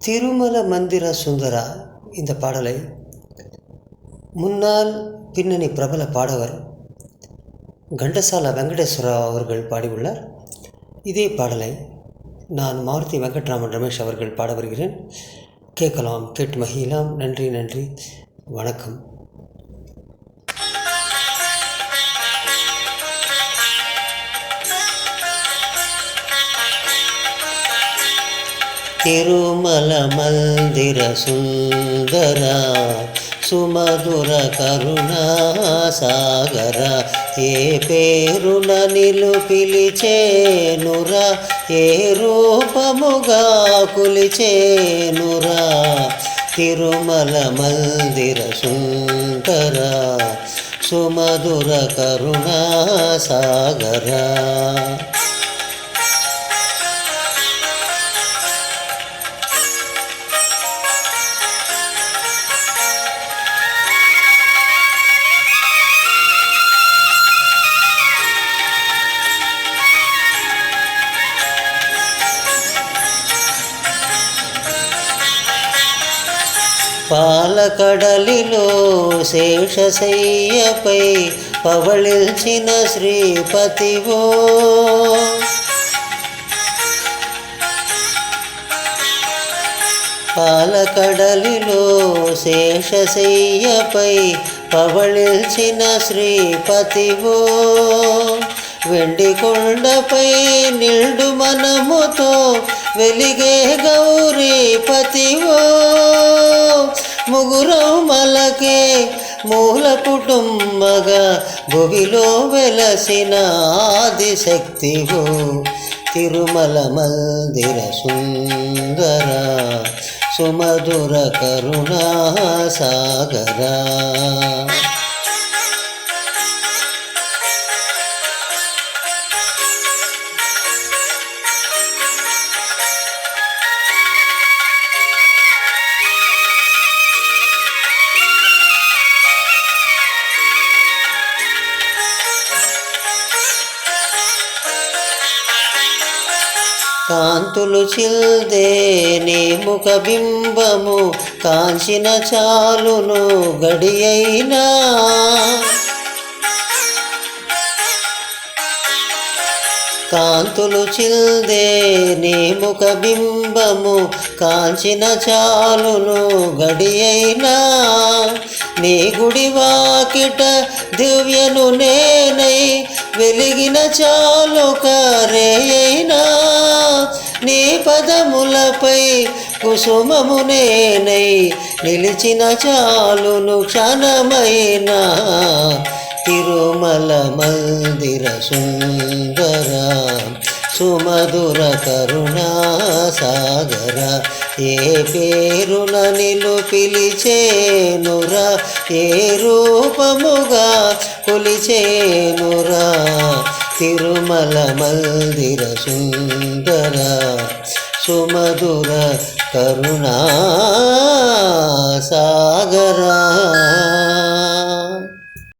திருமல மந்திர சுந்தரா இந்த பாடலை முன்னாள் பின்னணி பிரபல பாடகர் கண்டசாலா வெங்கடேஸ்வரா அவர்கள் பாடியுள்ளார். இதே பாடலை நான் மாருதி வெங்கட்ராமன் ரமேஷ் அவர்கள் பாட வருகிறேன். கேட்கலாம், கேட்டு மகிழலாம். நன்றி நன்றி, வணக்கம். తిరుమల మందిర సుందర సుమధుర కరుణా సాగర, ఏ పేరున నిలు పిలిచేనురా, ఏ రూపముగా కొలిచేనురా. తిరుమల మందిర సుందర సుమధుర కరుణా సాగర. పాలకడలిలో శేషశయ్యపై పవళించిన శ్రీపతివో, పాలకడలిలో శేషశయ్యపై పవళించిన శ్రీపతివో, వెండి కొండపై నిండు మనముతో వెలిగే గౌరీపతివో, ముగురమలకే మూల కుటుంబగా భువిలో వెలసిన ఆదిశక్తివో. తిరుమల మందిర సుందర సుమధుర కరుణా సాగర. కాంతులు చిల్దే నీ ముఖ బింబము కాంచిన చాలును గడియైనా, కాంతులు చిల్దే నీ ముఖ బింబము కాంచిన చాలును గడియైనా. నీ గుడి వాకిట దివ్యను నేనై వెలిగిన చాలు కరేయైనా, నీ పదములపై కుసుమము నేనై నిలిచిన చాలును క్షణమైనా. తిరుమల మందిర సుందర సుమధుర కరుణా సాగర, ఏ పేరున నిలు పిలిచేనురా, ఏ రూపముగా కొలిచేనురా. తిరుమల మందిర సుందర సుమధుర కరుణా సాగర.